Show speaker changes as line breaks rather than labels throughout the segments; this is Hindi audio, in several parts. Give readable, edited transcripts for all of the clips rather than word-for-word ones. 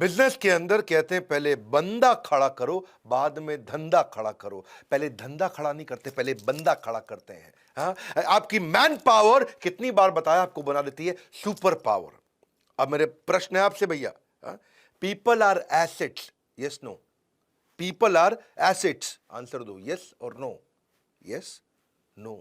बिजनेस के अंदर कहते हैं पहले बंदा खड़ा करो, बाद में धंधा खड़ा करो। पहले धंधा खड़ा नहीं करते, पहले बंदा खड़ा करते हैं। हाँ, आपकी मैन पावर कितनी बार बताया आपको बना देती है सुपर पावर। अब मेरे प्रश्न है आपसे भैया, people are assets, yes no? People are assets, answer दो, यस और no? Yes, no,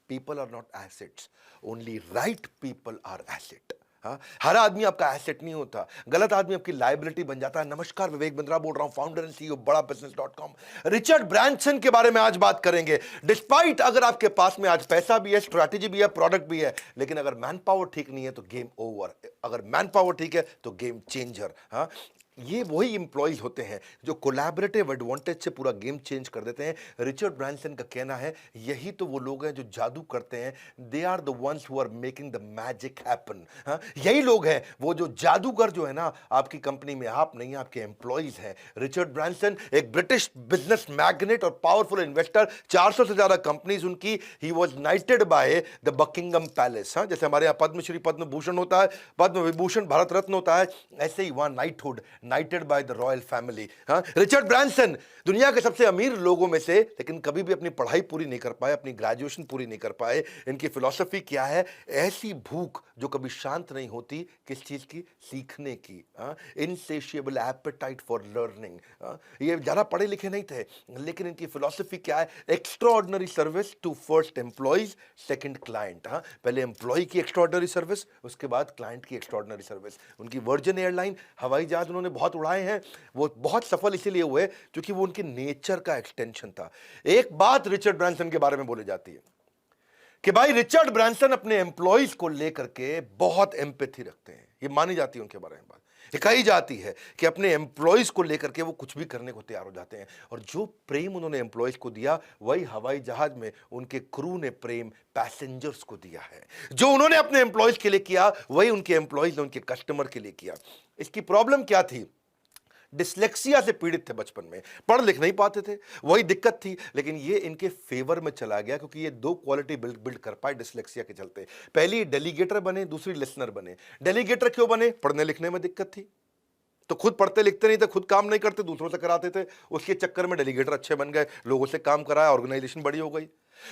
people are not assets, only right people are asset. हाँ, हर आदमी आपका एसेट नहीं होता, गलत आदमी आपकी लायबिलिटी बन जाता है। नमस्कार, विवेक बिंद्रा बोल रहा हूं, फाउंडर एंड सीईओ बड़ा बिजनेस.com। रिचर्ड ब्रांसन के बारे में आज बात करेंगे। डिस्पाइट अगर आपके पास में आज पैसा भी है, स्ट्रैटेजी भी है, प्रोडक्ट भी है, लेकिन अगर मैन पावर ठीक नहीं है तो गेम ओवर। अगर मैन पावर ठीक है तो गेम चेंजर। हाँ, ये वही इंप्लॉइज होते हैं जो कोलैबोरेटिव एडवांटेज से पूरा गेम चेंज कर देते हैं। रिचर्ड ब्रांसन का कहना है यही तो वो लोग हैं जो जादू करते हैं। They are the ones who are making the magic happen. यही लोग हैं वो जो जादूगर जो है ना आपकी कंपनी में, आप नहीं, आपके एम्प्लॉइज हैं। रिचर्ड ब्रांसन एक ब्रिटिश बिजनेस मैग्नेट और पावरफुल इन्वेस्टर, 400 से ज्यादा कंपनीज उनकी। He was नाइटेड by the Buckingham palace. जैसे हमारे यहाँ पद्मश्री, पद्म भूषण होता है, पद्म विभूषण, भारत रत्न होता है, ऐसे ही वहां knighthood, नाइटेड by the royal family. Richard Branson दुनिया के सबसे अमीर लोगों में से, लेकिन कभी भी अपनी पढ़ाई पूरी नहीं कर पाए, अपनी ग्रेजुएशन पूरी नहीं कर पाए। इनकी फिलॉसफी क्या है? ऐसी भूख जो कभी शांत नहीं होती, किस चीज की? सीखने की। इनसेशिएबल एपेटाइट फॉर लर्निंग। ये ज्यादा पढ़े लिखे नहीं थे, लेकिन इनकी फिलॉसफी क्या है? Extraordinary service to first employees, second client. पहले एम्प्लॉय की एक्स्ट्राऑर्डिनरी सर्विस, उसके बाद क्लाइंट की एक्स्ट्राऑर्डिनरी सर्विस। उनकी वर्जिन एयरलाइन, हवाई जहाज उन्होंने बहुत उड़ाए हैं, वो बहुत सफल इसीलिए हुए क्योंकि वो उनके नेचर का एक्सटेंशन था। एक बात रिचर्ड ब्रांसन के बारे में बोली जाती है कि भाई रिचर्ड ब्रांसन अपने एम्प्लॉइज को लेकर के बहुत एम्पैथी रखते हैं। ये मानी जाती है उनके बारे में बात, ये कही जाती है कि अपने एम्प्लॉइज को लेकर के वो कुछ भी करने को तैयार हो जाते हैं। और जो प्रेम उन्होंने एम्प्लॉइज को दिया, वही हवाई जहाज में उनके क्रू ने प्रेम पैसेंजर्स को दिया है। जो उन्होंने अपने एम्प्लॉइज के लिए किया, वही उनके एम्प्लॉइज ने उनके कस्टमर के लिए किया। इसकी प्रॉब्लम क्या थी? डिस्लेक्सिया से पीड़ित थे, बचपन में पढ़ लिख नहीं पाते थे, वही दिक्कत थी। लेकिन ये इनके फेवर में चला गया क्योंकि ये दो क्वालिटी बिल्ड कर पाए डिस्लेक्सिया के चलते। पहली डेलीगेटर बने, दूसरी लिसनर बने। डेलीगेटर क्यों बने? पढ़ने लिखने में दिक्कत थी, तो खुद पढ़ते लिखते नहीं थे, खुद काम नहीं करते, दूसरों से कराते थे। उसके चक्कर में डेलीगेटर अच्छे बन गए, लोगों से काम कराया, ऑर्गेनाइजेशन बड़ी हो गई।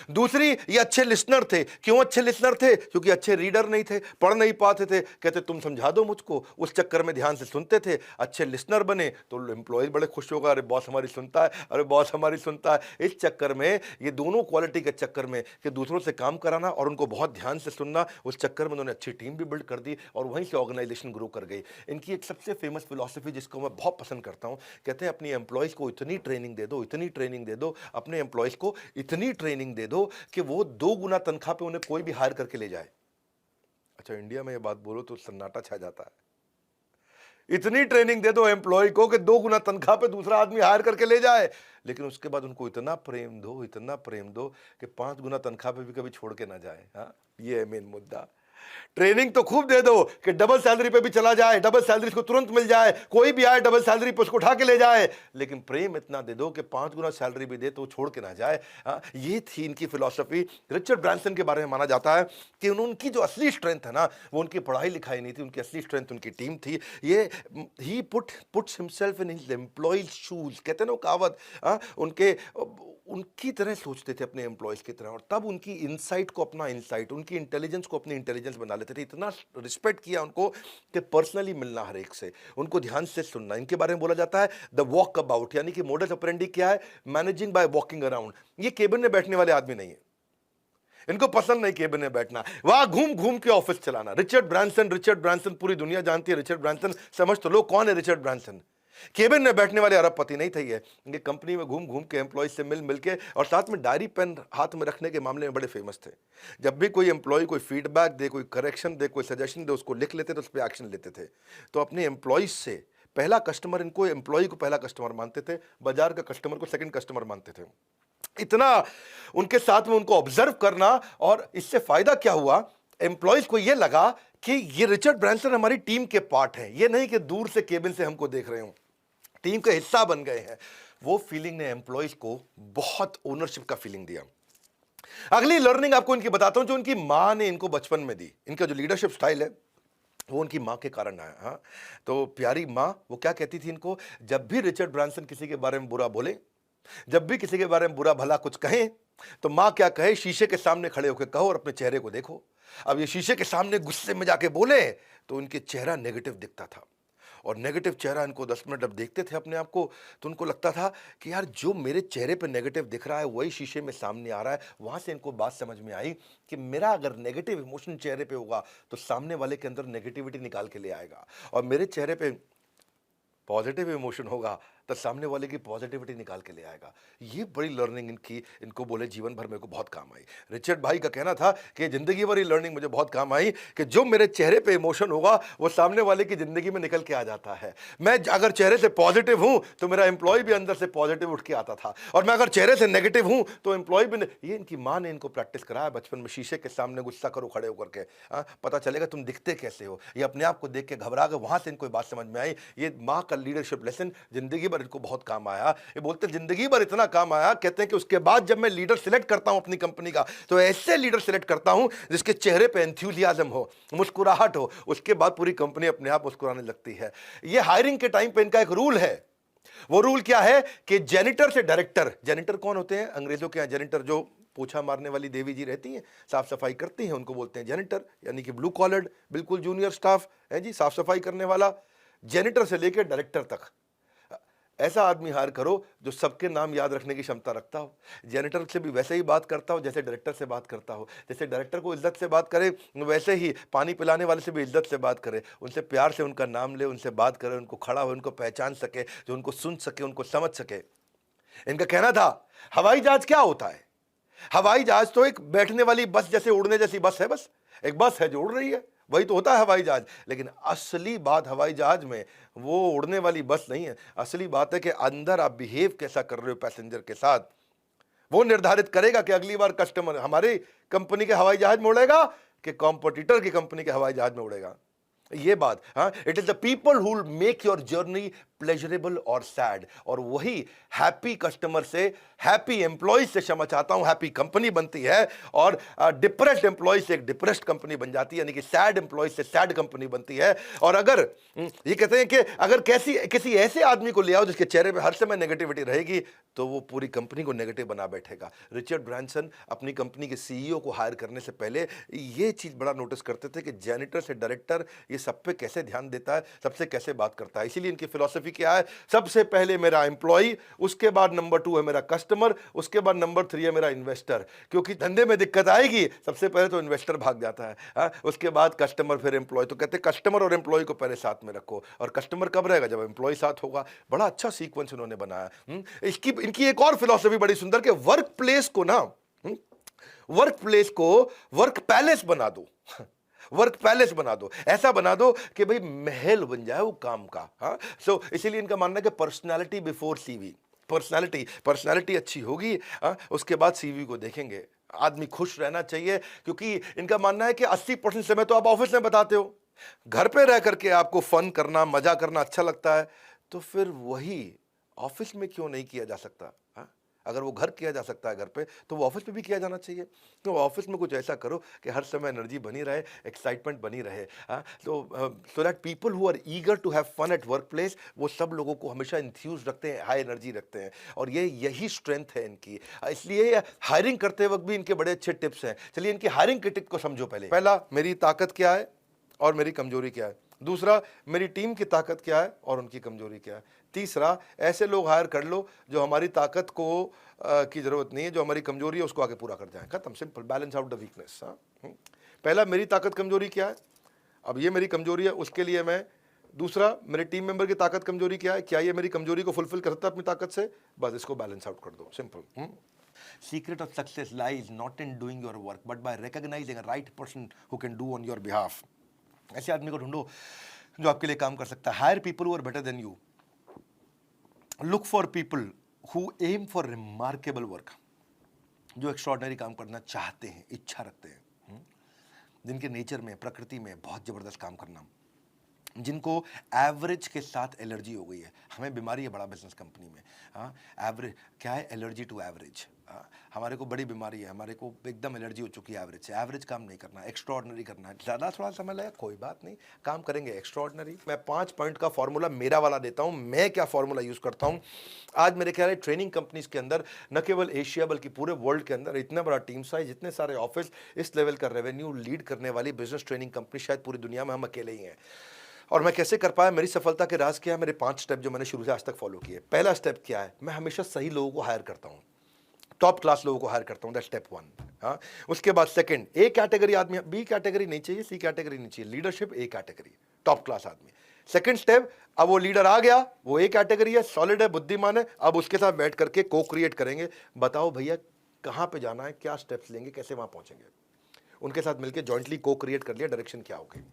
दूसरी, ये अच्छे लिसनर थे। क्यों अच्छे लिसनर थे? क्योंकि अच्छे रीडर नहीं थे, पढ़ नहीं पाते थे। कहते तुम समझा दो मुझको, उस चक्कर में ध्यान से सुनते थे। अच्छे लिसनर बने तो एम्प्लॉय बड़े खुश होगा, अरे बॉस हमारी सुनता है, अरे बॉस हमारी सुनता है। इस चक्कर में, ये दोनों क्वालिटी के चक्कर में कि दूसरों से काम कराना और उनको बहुत ध्यान से सुनना, उस चक्कर में उन्होंने अच्छी टीम भी बिल्ड कर दी और वहीं से ऑर्गेनाइजेशन ग्रो कर गई। इनकी एक सबसे फेमस फिलॉसफी जिसको मैं बहुत पसंद करता हूं, कहते हैं अपनी एम्प्लॉयज को इतनी ट्रेनिंग दे दो, इतनी ट्रेनिंग दे दो, अपने एम्प्लॉयज को इतनी ट्रेनिंग दे दो कि वो 2 गुना तनख्वाह पे उन्हें कोई भी हायर करके ले जाए। अच्छा, इंडिया में ये बात बोलो तो सन्नाटा छा जाता है। इतनी ट्रेनिंग दे दो एम्प्लॉय को कि 2 गुना तनख्वाह पे दूसरा आदमी हायर करके ले जाए, लेकिन उसके बाद उनको इतना प्रेम दो, इतना प्रेम दो कि 5 गुना तनख्वाह पे भी कभी छोड़ के ना जाए। हाँ, ये है मेन मुद्दा। ट्रेनिंग तो खूब दे दो कि डबल सैलरी पे भी चला जाए, डबल सैलरी को तुरंत मिल जाए, कोई भी आए डबल सैलरी पे उसको उठा के ले जाए, लेकिन प्रेम इतना दे दो कि 5 गुना सैलरी भी दे तो छोड़ के ना जाए। ये थी इनकी फिलॉसफी। रिचर्ड ब्रांसन के बारे में माना जाता है कि उनकी जो असली स्ट्रेंथ है ना, वो उनकी पढ़ाई लिखाई नहीं थी, उनकी असली स्ट्रेंथ उनकी टीम थी। ये he puts himself in his employees shoes, कहते हैं ना वो कहावत। उनकी तरह सोचते थे, अपने एम्प्लॉयज की तरह, और तब उनकी इनसाइट को अपना इनसाइट, उनकी इंटेलिजेंस को अपनी इंटेलिजेंस बना लेते थे। इतना रिस्पेक्ट किया उनको कि पर्सनली मिलना हर एक से, उनको ध्यान से सुनना। इनके बारे में बोला जाता है द वॉक अबाउट, यानी कि मोडस ऑपरेंडी क्या है? Managing by walking around. ये केबिन में बैठने वाले आदमी नहीं है, इनको पसंद नहीं केबिन में बैठना, वहां घूम घूम के ऑफिस चलाना। रिचर्ड ब्रांसन पूरी दुनिया जानती है रिचर्ड ब्रांसन। समझ तो लो कौन है रिचर्ड ब्रांसन। केबिन में बैठने वाले अरबपति नहीं थे ये कंपनी में घूम घूम के एम्प्लॉय से मिल मिल के, और साथ में डायरी पेन हाथ में रखने के मामले में बड़े फेमस थे। जब भी कोई एम्प्लॉय कोई फीडबैक दे, कोई करेक्शन दे, कोई सजेशन दे, उसको लिख लेते थे, उस पर एक्शन लेते थे। तो अपने एम्प्लॉयज से पहला कस्टमर, इनको एम्प्लॉय को पहला कस्टमर मानते थे, बाजार का कस्टमर को सेकंड कस्टमर मानते थे। इतना उनके साथ में उनको ऑब्जर्व करना, और इससे फायदा क्या हुआ? एम्प्लॉयज को यह लगा कि ये रिचर्ड ब्रांसन हमारी टीम के पार्ट है, ये नहीं कि दूर से केबिन से हमको देख रहे हो, टीम का हिस्सा बन गए हैं। वो फीलिंग ने एम्प्लॉयज को बहुत ओनरशिप का फीलिंग दिया। अगली लर्निंग आपको इनकी बताता हूं जो इनकी मां ने इनको बचपन में दी। इनका जो लीडरशिप स्टाइल है वो उनकी माँ के कारण आया। हाँ, तो प्यारी माँ वो क्या कहती थी इनको, जब भी रिचर्ड ब्रांसन किसी के बारे में बुरा बोले, जब भी किसी के बारे में बुरा भला कुछ कहें, तो माँ क्या कहे, शीशे के सामने खड़े होकर कहो और अपने चेहरे को देखो। अब ये शीशे के सामने गुस्से में जाके बोले तो उनके चेहरा नेगेटिव दिखता था, और नेगेटिव चेहरा इनको 10 मिनट अब देखते थे अपने आप को, तो उनको लगता था कि यार जो मेरे चेहरे पे नेगेटिव दिख रहा है वही शीशे में सामने आ रहा है। वहाँ से इनको बात समझ में आई कि मेरा अगर नेगेटिव इमोशन चेहरे पे होगा तो सामने वाले के अंदर नेगेटिविटी निकाल के ले आएगा, और मेरे चेहरे पे पॉजिटिव इमोशन होगा तो सामने वाले की पॉजिटिविटी निकाल के ले आएगा। ये बड़ी लर्निंग इनकी, इनको बोले जीवन भर मेरे को बहुत काम आई। रिचर्ड भाई का कहना था कि जिंदगी भर ये लर्निंग मुझे बहुत काम आई कि जो मेरे चेहरे पे इमोशन होगा वो सामने वाले की जिंदगी में निकल के आ जाता है। मैं अगर चेहरे से पॉजिटिव हूं तो मेरा एम्प्लॉय भी अंदर से पॉजिटिव उठ के आता था, और मैं अगर चेहरे से नेगेटिव हूं तो एम्प्लॉय भी ये इनकी माँ ने इनको प्रैक्टिस कराया बचपन में। शीशे के सामने गुस्सा करो खड़े होकर के, पता चलेगा तुम दिखते कैसे हो। ये अपने आप को देख के घबरा गए, वहां से इनको बात समझ में आई। ये माँ का लीडरशिप लेसन जिंदगी भर इनको बहुत काम आया। ये बोलते जिंदगी भर इतना काम आया, कहते हैं कि उसके बाद जब मैं लीडर सिलेक्ट करता हूं अपनी कंपनी का, तो ऐसे लीडर सिलेक्ट करता हूं जिसके चेहरे पे एंथुसियाज्म हो, मुस्कुराहट हो, उसके बाद पूरी कंपनी अपने आप मुस्कुराने लगती है। ये हायरिंग के टाइम पे इनका एक रूल है। वो रूल क्या है कि जेनिटर से डायरेक्टर, जेनिटर कौन होते हैं अंग्रेजों के यहाँ, जेनिटर जो पोछा मारने वाली देवी जी रहती हैं, साफ सफाई करती हैं, उनको बोलते हैं जेनिटर, यानी कि ब्लू कॉलर्ड, बिल्कुल जूनियर स्टाफ है जी, साफ सफाई करने वाला। जेनिटर से लेकर डायरेक्टर तक ऐसा आदमी हायर करो जो सबके नाम याद रखने की क्षमता रखता हो। जेनिटर से भी वैसे ही बात करता हो जैसे डायरेक्टर से बात करता हो। जैसे डायरेक्टर को इज्जत से बात करे वैसे ही पानी पिलाने वाले से भी इज्जत से बात करे, उनसे प्यार से उनका नाम ले, उनसे बात करे, उनको खड़ा हो, उनको पहचान सके, जो उनको सुन सके, उनको समझ सके। इनका कहना था हवाई जहाज क्या होता है, हवाई जहाज तो एक बैठने वाली बस जैसे उड़ने जैसी बस है, बस एक बस है जो उड़ रही है, वही तो होता है हवाई जहाज। लेकिन असली बात हवाई जहाज में वो उड़ने वाली बस नहीं है, असली बात है कि अंदर आप बिहेव कैसा कर रहे हो पैसेंजर के साथ, वो निर्धारित करेगा कि अगली बार कस्टमर हमारी कंपनी के हवाई जहाज में उड़ेगा कि कॉम्पिटिटर की कंपनी के हवाई जहाज में उड़ेगा। ये बात, हाँ, it is the people who will make your journey pleasurable और सैड, और वही हैप्पी कस्टमर से, हैप्पी एम्प्लॉय से, क्षमा चाहता हूं, हैप्पी कंपनी बनती है, और डिप्रेस्ड एम्प्लॉय से एक डिप्रेस्ड कंपनी बन जाती है, यानी कि सैड एम्प्लॉय से सैड कंपनी बनती है। और अगर ये कहते हैं कि अगर किसी ऐसे आदमी को ले आओ जिसके चेहरे पे हर समय नेगेटिविटी रहेगी तो वो पूरी कंपनी को नेगेटिव बना बैठेगा। रिचर्ड ब्रांसन अपनी कंपनी के सीईओ को हायर करने से पहले ये चीज बड़ा नोटिस करते थे कि जेनिटर से डायरेक्टर ये सब पे कैसे ध्यान देता है, सबसे कैसे बात करता है। इसीलिए इनकी फिलॉसफी क्या है, सबसे पहले मेरा एम्प्लॉय, उसके बाद नंबर 2 है मेरा कस्टमर, उसके बाद नंबर 3 है मेरा इन्वेस्टर। क्योंकि धंधे में दिक्कत आएगी सबसे पहले तो इन्वेस्टर भाग जाता है, उसके बाद कस्टमर, फिर एम्प्लॉय। तो कहते हैं कस्टमर और एम्प्लॉय को पहले साथ में रखो, और कस्टमर कब रहेगा, जब एम्प्लॉय साथ होगा। बड़ा अच्छा सीक्वेंस उन्होंने बनाया। इनकी एक और फिलॉसफी बड़ी सुंदर कि वर्क प्लेस को ना, वर्क प्लेस को वर्क पैलेस बना दो, वर्क पैलेस बना दो, ऐसा बना दो कि भाई महल बन जाए वो काम का। हाँ, सो इसीलिए इनका मानना है कि पर्सनालिटी बिफोर सीवी, पर्सनालिटी अच्छी होगी, उसके बाद सीवी को देखेंगे। आदमी खुश रहना चाहिए, क्योंकि इनका मानना है कि 80% समय तो आप ऑफिस में बताते हो, घर पे रह करके आपको फन करना, मजा करना अच्छा लगता है, तो फिर वही ऑफिस में क्यों नहीं किया जा सकता। अगर वो घर किया जा सकता है घर पे, तो वो ऑफिस में भी किया जाना चाहिए। तो ऑफिस में कुछ ऐसा करो कि हर समय एनर्जी बनी रहे, एक्साइटमेंट बनी रहे। So that people who are eager to have fun at work place, वो सब लोगों को हमेशा इंथ्यूज रखते हैं, हाई एनर्जी रखते हैं, और यही स्ट्रेंथ है इनकी। इसलिए हायरिंग करते वक्त भी इनके बड़े अच्छे टिप्स हैं। चलिए इनकी हायरिंग के टिप को समझो। पहला, मेरी ताकत क्या है और मेरी कमजोरी क्या है। दूसरा, मेरी टीम की ताकत क्या है और उनकी कमजोरी क्या है। तीसरा, ऐसे लोग हायर कर लो जो हमारी ताकत को की जरूरत नहीं है, जो हमारी कमजोरी है उसको आगे पूरा कर जाए। खत्म, simple, balance out the weakness. पहला, मेरी ताकत कमजोरी क्या है, अब ये मेरी कमजोरी है, उसके लिए मैं। दूसरा, मेरे टीम मेंबर की ताकत कमजोरी क्या है, क्या ये मेरी कमजोरी को फुलफिल करता है अपनी ताकत से, बस इसको बैलेंस आउट कर दो, simple. Secret of success lies not in doing your work but by recognising a right person who can do on your behalf. ऐसे आदमी को ढूंढो जो आपके लिए काम कर सकता है। Hire people who are better than you, look for people who aim for remarkable work, जो एक्स्ट्रॉर्डिनरी काम करना चाहते हैं, इच्छा रखते हैं, जिनके नेचर में, प्रकृति में बहुत जबरदस्त काम करना, जिनको एवरेज के साथ एलर्जी हो गई है। हमें बीमारी है बड़ा बिजनेस कंपनी में, हाँ, एवरेज क्या है, एलर्जी टू एवरेज। हमारे को बड़ी बीमारी है, हमारे को एकदम एलर्जी हो चुकी है एवरेज से। एवरेज काम नहीं करना, एक्स्ट्रॉर्डनरी करना है। ज़्यादा थोड़ा समय लगेगा, कोई बात नहीं, काम करेंगे एक्स्ट्रॉर्डनरी। मैं 5 पॉइंट का फॉर्मूला मेरा वाला देता हूँ, मैं क्या फॉर्मूला यूज़ करता हूँ। आज मेरे ख्याल है ट्रेनिंग कंपनीज के अंदर न केवल एशिया बल्कि पूरे वर्ल्ड के अंदर इतना बड़ा टीम साइज, इतने सारे ऑफिस, इस लेवल का रेवेन्यू लीड करने वाली बिजनेस ट्रेनिंग कंपनी शायद पूरी दुनिया में हम अकेले ही हैं। और मैं कैसे कर पाया, मेरी सफलता के राज क्या है, मेरे 5 स्टेप जो मैंने शुरू से आज तक फॉलो किए। पहला स्टेप क्या है, मैं हमेशा सही लोगों को हायर करता हूँ, टॉप क्लास लोगों को हायर करता हूँ, दैट स्टेप 1। हाँ, उसके बाद सेकंड, ए कैटेगरी आदमी, बी कैटेगरी नहीं चाहिए, सी कैटेगरी नहीं चाहिए, leadership A category, top class आदमी। सेकंड स्टेप, अब वो लीडर आ गया, वो ए कैटेगरी है, सॉलिड है, बुद्धिमान है, अब उसके साथ बैठ करके को क्रिएट करेंगे। बताओ भैया कहाँ पे जाना है, क्या स्टेप्स लेंगे, कैसे वहां पहुंचेंगे। उनके साथ मिलकर जॉइंटली को क्रिएट कर लिया, डायरेक्शन क्या होगी,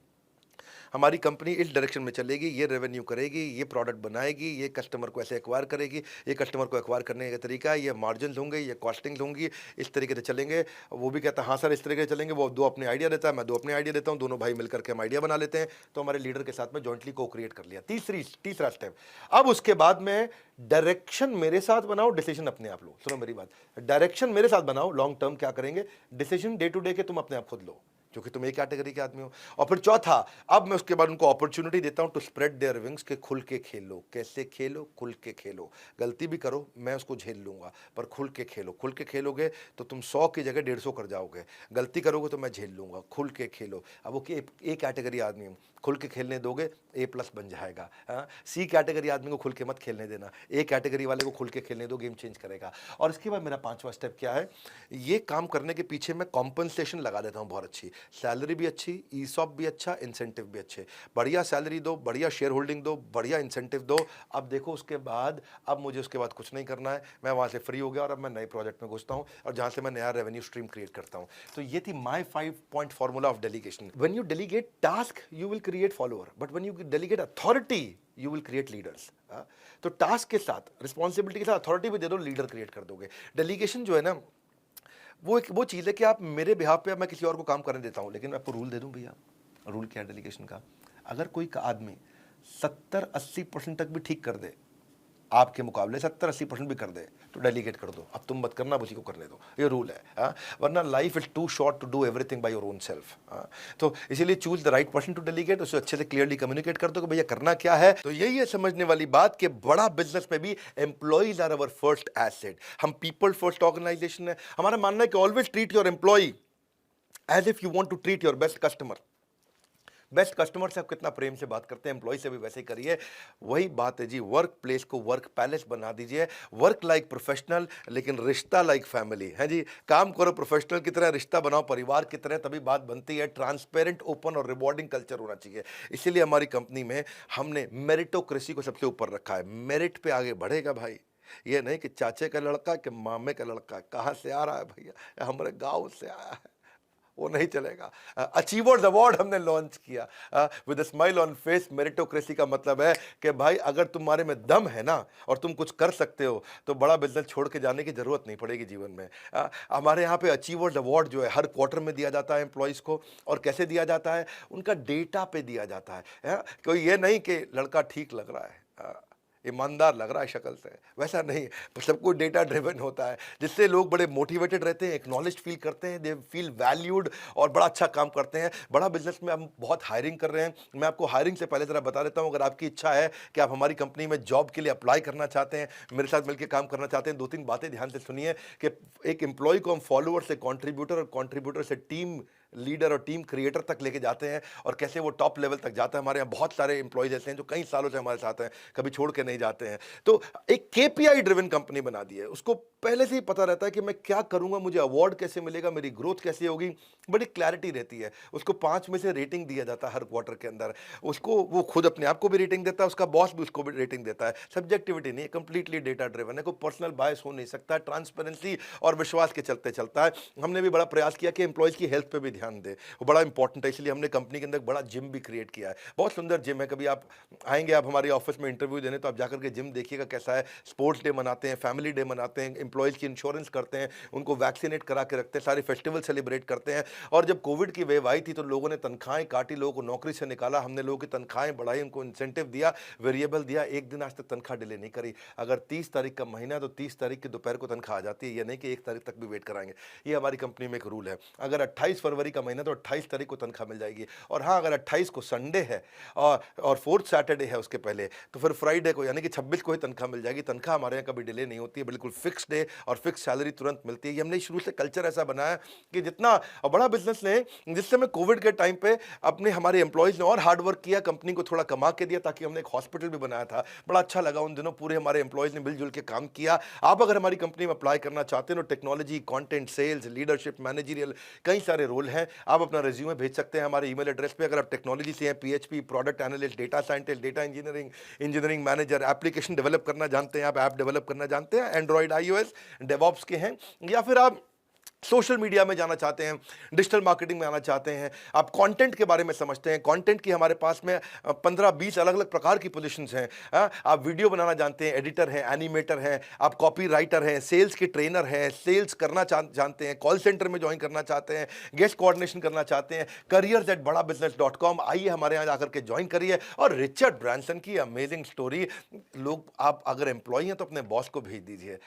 हमारी कंपनी इस डायरेक्शन में चलेगी, ये रेवेन्यू करेगी, ये प्रोडक्ट बनाएगी, ये कस्टमर को ऐसे एक्वायर करेगी, ये कस्टमर को एक्वायर करने का तरीका है, ये मार्जिन होंगे, ये कॉस्टिंग होंगी, इस तरीके से चलेंगे। वो भी कहता है हाँ सर इस तरीके से चलेंगे, वो 2 अपने आइडिया देता है, मैं 2 अपने आइडिया देता हूँ, दोनों भाई मिलकर के हम आइडिया बना लेते हैं। तो हमारे लीडर के साथ में जॉइंटली को क्रिएट कर लिया। तीसरा स्टेप, अब उसके बाद में डायरेक्शन मेरे साथ बनाओ, डिसीजन अपने आप लो। सुनो मेरी बात, डायरेक्शन मेरे साथ बनाओ, लॉन्ग टर्म क्या करेंगे, डिसीजन डे टू डे के तुम अपने आप खुद लो, क्योंकि तुम एक कैटेगरी के आदमी हो। और फिर चौथा, अब मैं उसके बाद उनको अपॉर्चुनिटी देता हूं टू स्प्रेड देयर विंग्स, के खुल के खेलो। कैसे खेलो, खुल के खेलो। गलती भी करो मैं उसको झेल लूंगा, पर खुल के खेलो। खुल के खेलोगे तो तुम 100 की जगह 150 कर जाओगे। गलती करोगे तो मैं झेल लूंगा, खुल के खेलो। अब वो ए कैटेगरी आदमी हूं, खुल के खेलने दोगे A+ बन जाएगा। हाँ, सी कैटेगरी आदमी को खुल के मत खेलने देना, ए कैटेगरी वाले को खुल के खेलने दो, गेम चेंज करेगा। और इसके बाद मेरा 5वां स्टेप क्या है, ये काम करने के पीछे मैं कॉम्पनसेशन लगा देता हूँ बहुत अच्छी, सैलरी भी अच्छी, ईसॉप भी अच्छा, इंसेंटिव भी अच्छे। बढ़िया सैलरी दो, बढ़िया शेयर होल्डिंग दो, बढ़िया इंसेंटिव दो। अब देखो उसके बाद, अब मुझे उसके बाद कुछ नहीं करना है, मैं वहाँ से फ्री हो गया और अब मैं नए प्रोजेक्ट में घुसता हूँ और जहाँ से मैं नया रेवेन्यू स्ट्रीम क्रिएट करता हूँ। तो ये थी माई 5 point formula of delegation. When you delegate task you will create follower, but when you delegate authority you will create leaders. तो टास्क के साथ, रिस्पॉन्सिबिलिटी के साथ अथॉरिटी भी दे दो, लीडर क्रिएट कर दोगे। डेलीगेशन जो है ना, वो चीज़ है कि आप मेरे बिहाफ पे, मैं किसी और को काम करने देता हूँ, लेकिन मैं आपको रूल दे दूँ भैया। रूल क्या है डेलीगेशन का, अगर कोई आदमी 70-80% तक भी ठीक कर दे, आपके मुकाबले 70-80% भी कर दे, तो डेलीगेट कर दो। अब तुम मत करना, उसी को करने दो, ये रूल है। वरना life is too short to do everything by your own self. तो इसीलिए choose the right person to delegate, उसे अच्छे से क्लियरली कम्युनिकेट कर दो कि भैया करना क्या है। तो यही है समझने वाली बात कि बड़ा बिजनेस में भी employees are our first asset. हम पीपल फर्स्ट ऑर्गेनाइजेशन है। हमारा मानना है कि always treat your employee as if you want to treat your best customer. Best customer से आप कितना प्रेम से बात करते हैं, एम्प्लॉय से भी वैसे ही करिए। वही बात है जी, वर्क प्लेस को वर्क पैलेस बना दीजिए। वर्क लाइक प्रोफेशनल, लेकिन रिश्ता लाइक फैमिली है जी। काम करो प्रोफेशनल की तरह, रिश्ता बनाओ परिवार की तरह, तभी बात बनती है। ट्रांसपेरेंट, ओपन और रिवॉर्डिंग कल्चर होना चाहिए। इसीलिए हमारी कंपनी में हमने मेरिटोक्रेसी को सबसे ऊपर रखा है। मेरिट पे आगे बढ़ेगा भाई, ये नहीं कि चाचे का लड़का कि मामे का लड़का कहाँ से आ रहा है भैया, हमारे गाँव से आया है, वो नहीं चलेगा। अचीवर्स अवार्ड हमने लॉन्च किया with smile on face. Meritocracy का मतलब है कि भाई अगर तुम्हारे में दम है ना और तुम कुछ कर सकते हो, तो बड़ा बिजनेस छोड़ के जाने की जरूरत नहीं पड़ेगी जीवन में। हमारे यहाँ पे अचीवर्स अवार्ड जो है हर क्वार्टर में दिया जाता है एम्प्लॉयज़ को। और कैसे दिया जाता है, उनका डेटा पे दिया जाता है। कोई ये नहीं कि लड़का ठीक लग रहा है, ईमानदार लग रहा है शक्ल से, वैसा नहीं। सब कुछ डेटा ड्रिवन होता है, जिससे लोग बड़े मोटिवेटेड रहते हैं, एक्नॉलेज फील करते हैं, दे फील वैल्यूड और बड़ा अच्छा काम करते हैं। बड़ा बिजनेस में हम बहुत हायरिंग कर रहे हैं। मैं आपको हायरिंग से पहले ज़रा बता देता हूँ, अगर आपकी इच्छा है कि आप हमारी कंपनी में जॉब के लिए अप्लाई करना चाहते हैं, मेरे साथ मिलकर काम करना चाहते हैं, 2-3 बातें ध्यान से सुनिए कि एक एम्प्लॉय को हम फॉलोअर से कॉन्ट्रीब्यूटर और कॉन्ट्रीब्यूटर से टीम लीडर और टीम क्रिएटर तक लेके जाते हैं, और कैसे वो टॉप लेवल तक जाता है। हमारे यहाँ बहुत सारे एम्प्लॉयज ऐसे हैं जो कई सालों से हमारे साथ हैं, कभी छोड़ के नहीं जाते हैं। तो एक KPI ड्रिवन कंपनी बना दी है। उसको पहले से ही पता रहता है कि मैं क्या करूंगा, मुझे अवार्ड कैसे मिलेगा, मेरी ग्रोथ कैसे होगी, बड़ी क्लैरिटी रहती है। उसको 5 में से रेटिंग दिया जाता है हर क्वार्टर के अंदर। उसको वो खुद अपने आप को भी रेटिंग देता है, उसका बॉस भी उसको भी रेटिंग देता है। सब्जेक्टिविटी नहीं है, कंप्लीटली डेटा ड्रिवन है, कोई पर्सनल बायस हो नहीं सकता। ट्रांसपेरेंसी और विश्वास के चलते चलता है। हमने भी बड़ा प्रयास किया कि एम्प्लॉयज की हेल्थ पे भी ध्यान दें, वो बड़ा इंपॉर्टेंट है। इसलिए हमने कंपनी के अंदर बड़ा जिम भी क्रिएट किया है, बहुत सुंदर जिम है। कभी आप आएंगे, आप हमारे ऑफिस में इंटरव्यू देने, तो आप जाकर के जिम देखिएगा कैसा है। स्पोर्ट्स डे मनाते हैं, फैमिली डे मनाते हैं, एम्प्लॉयज़ की इंश्योरेंस करते हैं, उनको वैक्सीनेट करा के रखते हैं, सारे फेस्टिवल सेलिब्रेट करते हैं। और जब कोविड की वेव आई थी तो लोगों ने तनख्वाहें काटी, लोगों को नौकरी से निकाला, हमने लोगों की तनख्वाहें बढ़ाई, उनको इंसेंटिव दिया, वेरिएबल दिया। एक दिन आज तक तनख्वाह डिले नहीं करी। अगर 30 तारीख का महीना है तो 30 तारीख की दोपहर को तनख्वाह आ जाती है, ये नहीं कि 1 तारीख तक भी वेट कराएंगे। ये हमारी कंपनी में एक रूल है। अगर 28 फरवरी का महीना तो 28 तारीख को तनख्वाह मिल जाएगी। और हाँ, अगर 28 को संडे है और फोर्थ सैटरडे है उसके पहले, तो फिर फ्राइडे को यानी कि 26 को ही तनख्वाह मिल जाएगी। तनख्वाह हमारे यहाँ कभी डिले नहीं होती है, बिल्कुल फिक्स्ड है और फिक्स सैलरी तुरंत मिलती है। ये हमने शुरू से कल्चर ऐसा बनाया कि जितना बड़ा बिजनेस लें, जिस समय कोविड के टाइम पे अपने हमारे एम्प्लॉयज़ ने और हार्ड वर्क किया, कंपनी को थोड़ा कमा के दिया, ताकि हमने एक हॉस्पिटल भी बनाया था। बड़ा अच्छा लगा उन दिनों, पूरे हमारे एम्प्लॉयज़ ने मिलजुल के काम किया। आप अगर हमारी कंपनी में अप्लाई करना चाहते हैं तो technology, content, sales, leadership, managerial, कई सारे रोल हैं। आप अपना रिज्यूमे भेज सकते हैं हमारे ईमेल एड्रेस पे। अगर आप टेक्नोलॉजी से हैं, PHP, product analyst, data scientist, data engineering, engineering manager, application develop करना जानते हैं, आप ऐप डेवलप करना जानते हैं, एंड्रॉइड, आईओएस, डेवऑप्स के हैं, या फिर आप सोशल मीडिया में जाना चाहते हैं, डिजिटल मार्केटिंग में आना चाहते हैं, आप कंटेंट के बारे में समझते हैं, कंटेंट की हमारे पास में 15-20 अलग अलग प्रकार की पोजीशंस हैं। आप वीडियो बनाना जानते हैं, एडिटर हैं, एनिमेटर हैं, आप कॉपी राइटर हैं, सेल्स के ट्रेनर हैं, सेल्स करना जानते हैं, कॉल सेंटर में ज्वाइन करना चाहते हैं, गेस्ट कोऑर्डिनेशन करना चाहते हैं, careers@badabusiness.com, आइए हमारे यहाँ जाकर के ज्वाइन करिए। और रिचर्ड ब्रांसन की अमेजिंग स्टोरी, लोग, आप अगर एम्प्लॉय हैं तो अपने बॉस को भेज दीजिए,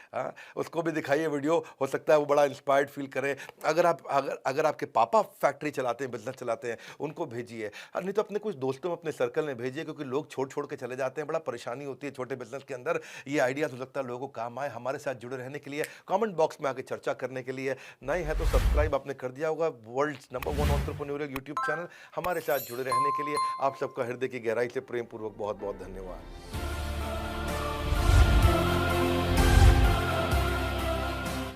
उसको भी दिखाइए वीडियो, हो सकता है वो बड़ा इंस्पायर्ड फील करें। अगर आपके पापा फैक्ट्री चलाते हैं, बिजनेस चलाते हैं, उनको भेजिए। नहीं तो अपने कुछ दोस्तों में, अपने सर्कल में भेजिए, क्योंकि लोग छोड़ के चले जाते हैं, बड़ा परेशानी होती है छोटे बिजनेस के अंदर। ये आइडिया हो सकता है लोगों को काम आए। हमारे साथ जुड़े रहने के लिए, कमेंट बॉक्स में आके चर्चा करने के लिए, नए हैं तो सब्सक्राइब आपने कर दिया होगा, world's number 1 entrepreneurial YouTube channel. हमारे साथ जुड़े रहने के लिए आप सबका हृदय की गहराई से प्रेम पूर्वक बहुत बहुत धन्यवाद।